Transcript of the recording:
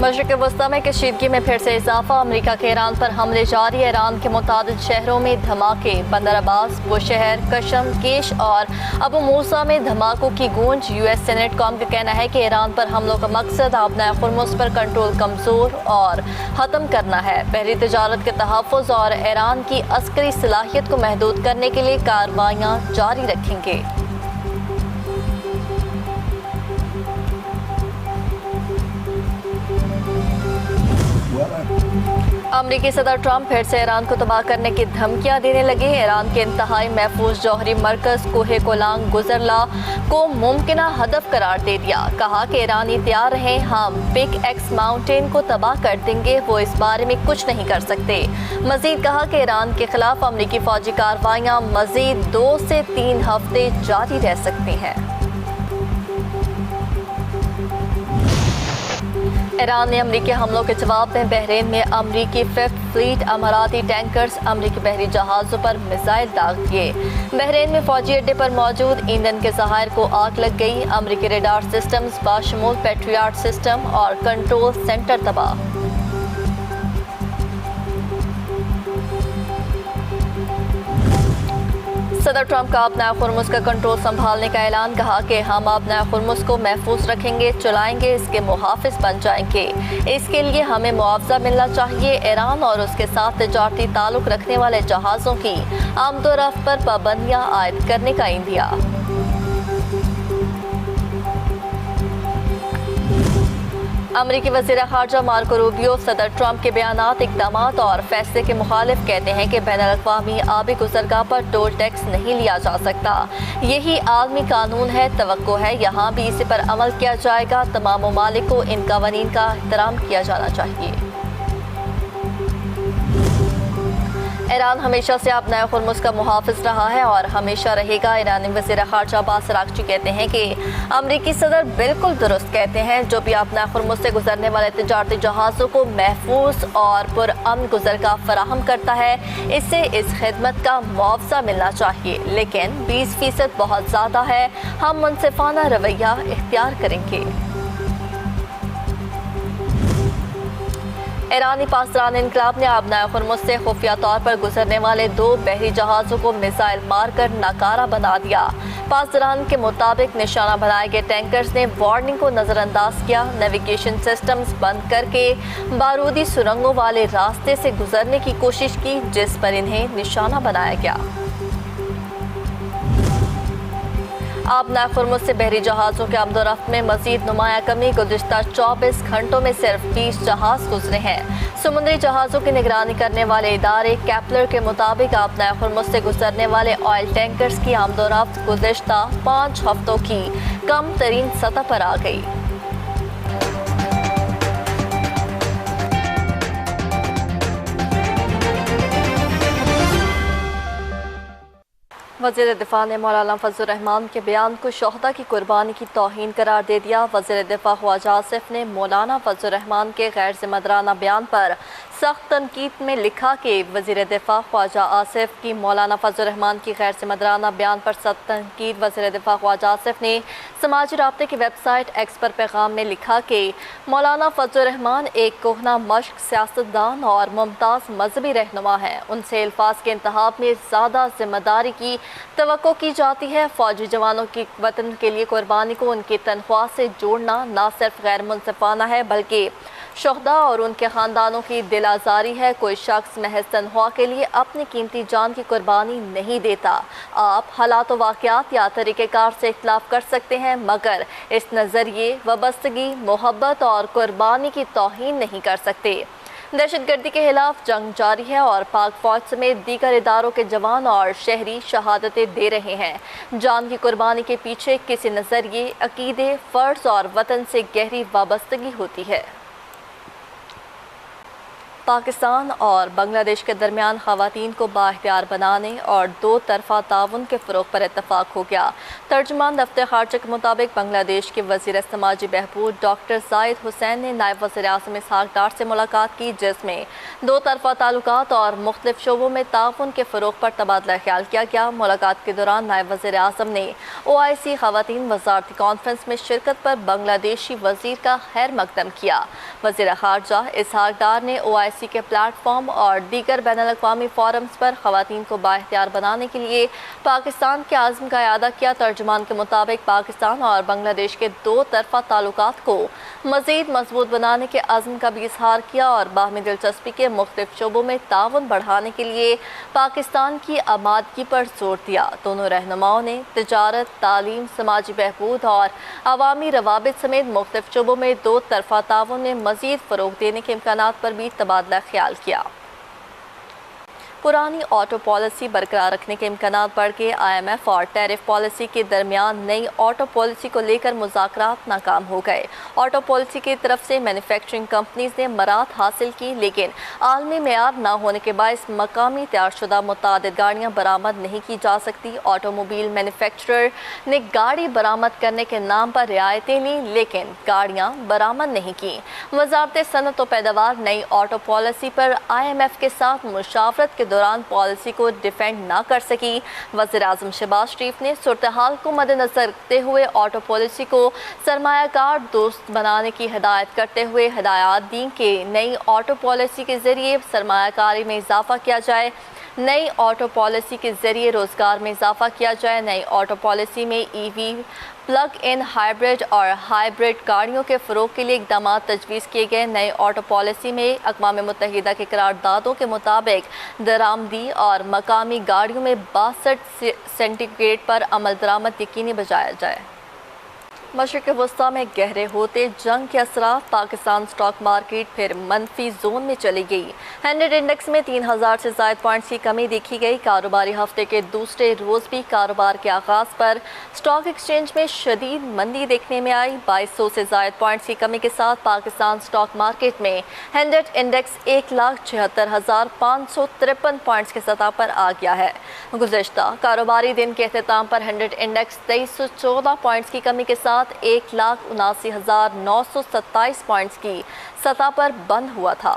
मशरिक़ वस्ता में कशीदगी में फिर से इजाफा। अमरीका के ईरान पर हमले जारी। ईरान के मुतादिद शहरों में धमाके। बंदर अब्बास, बुशहर, कशम, केश और अबू मूसा में धमाकों की गूंज। यूएस सेनेट कॉम का कहना है कि ईरान पर हमलों का मकसद अपना खुर्मुस पर कंट्रोल कमज़ोर और ख़त्म करना है। बहरी तजारत के तहफ़्फ़ुज़ और ईरान की अस्करी सलाहियत को महदूद करने के लिए कार्रवाइयाँ जारी रखेंगे। अमरीकी सदर ट्रंप फिर से ईरान को तबाह करने की धमकियां देने लगे। ईरान के इंतहाई महफूज जौहरी मरकज़ कोहे गोलान गुजरला को मुमकिना हदफ करार दे दिया। कहा कि ईरानी तैयार रहें, हम पिक एक्स माउंटेन को तबाह कर देंगे, वो इस बारे में कुछ नहीं कर सकते। मजीद कहा कि ईरान के खिलाफ अमरीकी फौजी कार्रवाइयाँ मजीद 2 से 3 हफ्ते जारी रह सकती हैं। ईरान ने अमरीकी हमलों के जवाब में बहरीन में अमरीकी 5th फ्लीट अमाराती टैंकर्स अमरीकी बहरी जहाज़ों पर मिसाइल दाग दिए। बहरीन में फौजी अड्डे पर मौजूद ईंधन के ज़खायर को आग लग गई। अमरीकी रेडार सिस्टम्स बाशमूल पेट्रियाट सिस्टम और कंट्रोल सेंटर तबाह। सदर ट्रंप का अपना खुर्मुस का कंट्रोल संभालने का ऐलान। कहा कि हम अपना खुर्मुस को महफूज रखेंगे, चलाएंगे, इसके मुहाफिज बन जाएंगे। इसके लिए हमें मुआवजा मिलना चाहिए। ईरान और उसके साथ तिजारती ताल्लुक रखने वाले जहाज़ों की आमदोरफ्त पर पाबंदियाँ आयद करने का इंदिया। अमरीकी वज़ीर ख़ारजा मार्को रूबियो सदर ट्रंप के बयानात, इक़दामात और फैसले के मुखालिफ कहते हैं कि बैनुल-अक़वामी आबी गुज़रगाह पर टोल टैक्स नहीं लिया जा सकता। यही आलमी कानून है। तवक्को है यहाँ भी इसी पर अमल किया जाएगा। तमाम ममालिक को इन क़वानीन का एहतराम किया जाना चाहिए। ईरान हमेशा से अपना खुर्मुस का मुहाफ़िज़ रहा है और हमेशा रहेगा। ईरानी वज़ीर ख़ारजा अब्बास अराग़ची कहते हैं कि अमरीकी सदर बिल्कुल दुरुस्त कहते हैं। जो भी अपना खुर्मुस से गुजरने वाले तिजारती जहाज़ों को महफूज और पुरअमन गुज़रगाह फराहम करता है, इससे इस खिदमत का मुआवजा मिलना चाहिए। लेकिन 20% बहुत ज़्यादा है। हम मुनसिफ़ाना रवैया इख्तियार करेंगे। ईरानी पासदान इनकलाब ने अपना खुर्मुस से खुफिया तौर पर गुजरने वाले 2 बहरी जहाज़ों को मिसाइल मारकर नाकारा बना दिया। पासदान के मुताबिक निशाना बनाए गए टैंकर्स ने वार्निंग को नज़रअंदाज किया। नेविगेशन सिस्टम्स बंद करके बारूदी सुरंगों वाले रास्ते से गुजरने की कोशिश की, जिस पर इन्हें निशाना बनाया गया। अपना खुर्मुस से बहरी जहाज़ों के आमदोरफ्त में मजीद नुमाया कमी। गुज़िश्ता 24 घंटों में सिर्फ 20 जहाज़ गुजरे हैं। समुद्री जहाज़ों की निगरानी करने वाले इदारे कैपलर के मुताबिक अपना खुर्मुस से गुजरने वाले ऑयल टैंकर्स की आमदोरफ्त गुज़िश्ता 5 हफ्तों की कम तरीन सतह पर आ गई। वज़ीर दिफा ने मौलाना फजल रहमान के बयान को शोहदा की कुर्बानी की तौहीन करार दे दिया। वज़ीर दिफा ख्वाजा आसिफ ने मौलाना फजल रहमान के गैर ज़िम्मेदाराना बयान पर सख्त तनकीद में लिखा कि वज़ीर दिफा ख्वाजा आसिफ की मौलाना फजल रहमान की गैर ज़िम्मेदाराना बयान पर सख्त तनकीद। वज़ीर दिफा ख्वाजा आसिफ ने समाजी राब्ते की वेबसाइट एक्स पर पैगाम में लिखा कि मौलाना फजल रहमान एक कोहना मश्क सियासतदान और मुमताज़ मजहबी रहनुमा है। उनसे अल्फाज के इंतखाब में ज़्यादा जिम्मेदारी की तवक्को की जाती है। फौजी जवानों की वतन के लिए कुर्बानी को उनकी तनख्वाह से जोड़ना न सिर्फ गैर मुनसिफाना है बल्कि शोहदा और उनके ख़ानदानों की दिल आज़ारी है। कोई शख्स महज तनख्वाह के लिए अपनी कीमती जान की कुर्बानी नहीं देता। आप हालात व वाक़यात या तरीक़ेकार से इख्तिलाफ कर सकते हैं, मगर इस नज़रिए, वाबस्तगी, मोहब्बत और कुर्बानी की तौहीन नहीं कर सकते। दहशतगर्दी के खिलाफ जंग जारी है और पाक फौज समेत दीगर इदारों के जवान और शहरी शहादतें दे रहे हैं। जान की कुर्बानी के पीछे किसी नज़रिए, अकीदे, फ़र्ज़ और वतन से गहरी वाबस्तगी होती है। پاکستان اور بنگلہ دیش کے درمیان خواتین کو بااختیار بنانے اور دو طرفہ تعاون کے فروغ پر اتفاق ہو گیا۔ ترجمان دفتر خارجہ کے مطابق بنگلہ دیش کے وزیر سماجی بہبود ڈاکٹر زاہد حسین نے نائب وزیر اعظم اسحاق ڈار سے ملاقات کی، جس میں دو طرفہ تعلقات اور مختلف شعبوں میں تعاون کے فروغ پر تبادلہ خیال کیا گیا۔ ملاقات کے دوران نائب وزیر اعظم نے OIC خواتین وزارتی کانفرنس میں شرکت پر بنگلہ دیشی وزیر کا خیر مقدم کیا۔ وزیر خارجہ اسحاق ڈار نے OIC کے پلیٹ فارم اور دیگر بین الاقوامی فورمز پر خواتین کو بااختیار بنانے کے لیے پاکستان کے عزم کا اعادہ کیا۔ ترجمان کے مطابق پاکستان اور بنگلہ دیش کے دو طرفہ تعلقات کو مزید مضبوط بنانے کے عزم کا بھی اظہار کیا اور باہمی دلچسپی کے مختلف شعبوں میں تعاون بڑھانے کے لیے پاکستان کی آمادگی پر زور دیا۔ دونوں رہنماؤں نے تجارت، تعلیم، سماجی بہبود اور عوامی روابط سمیت مختلف شعبوں میں دو طرفہ تعاون میں مزید فروغ دینے کے امکانات پر بھی تبادلہ خیال کیا۔ پرانی آٹو پالیسی برقرار رکھنے کے امکانات بڑھ کے IMF اور ٹیرف پالیسی کے درمیان نئی آٹو پالیسی کو لے کر مذاکرات ناکام ہو گئے۔ آٹو پالیسی کی طرف سے مینوفیکچرنگ کمپنیز نے مراحت حاصل کی، لیکن عالمی معیار نہ ہونے کے باعث مقامی تیار شدہ متعدد گاڑیاں برآمد نہیں کی جا سکتی۔ آٹو موبائل مینوفیکچرر نے گاڑی برآمد کرنے کے نام پر رعایتیں لیں، لیکن گاڑیاں برآمد نہیں کی۔ وزارت صنعت و پیداوار نئی آٹو پالیسی پر IMF کے ساتھ مشاورت کے دوران پالیسی کو ڈیفینڈ نہ کر سکی۔ وزیر اعظم شہباز شریف نے صورتحال کو مد نظر رکھتے ہوئے آٹو پالیسی کو سرمایہ کار دوست بنانے کی ہدایت کرتے ہوئے ہدایات دیں کہ نئی آٹو پالیسی کے ذریعے سرمایہ کاری میں اضافہ کیا جائے، نئی آٹو پالیسی کے ذریعے روزگار میں اضافہ کیا جائے۔ نئی آٹو پالیسی میں EV، پلگ ان ہائیبرڈ اور ہائیبرڈ گاڑیوں کے فروغ کے لیے اقدامات تجویز کیے گئے۔ نئی آٹو پالیسی میں اقوام متحدہ کے قراردادوں کے مطابق درآمدی اور مقامی گاڑیوں میں 62 سینٹی گریڈ پر عمل درآمد یقینی بنایا جائے۔ مشرق وسطیٰ میں گہرے ہوتے جنگ کے اثرات، پاکستان سٹاک مارکیٹ پھر منفی زون میں چلی گئی۔ ہینڈڈ انڈیکس میں 3000 سے زائد پوائنٹس کی کمی دیکھی گئی۔ کاروباری ہفتے کے دوسرے روز بھی کاروبار کے آغاز پر سٹاک ایکسچینج میں شدید مندی دیکھنے میں آئی۔ 2200 سے زائد پوائنٹس کی کمی کے ساتھ پاکستان سٹاک مارکیٹ میں ہینڈڈ انڈیکس 1,76,553 پوائنٹس کی سطح پر آ گیا ہے۔ گزشتہ کاروباری دن کے اختتام پر ہینڈڈ انڈیکس 2314 پوائنٹس کی کمی کے ساتھ 1,79,927 پوائنٹس کی سطح پر بند ہوا تھا۔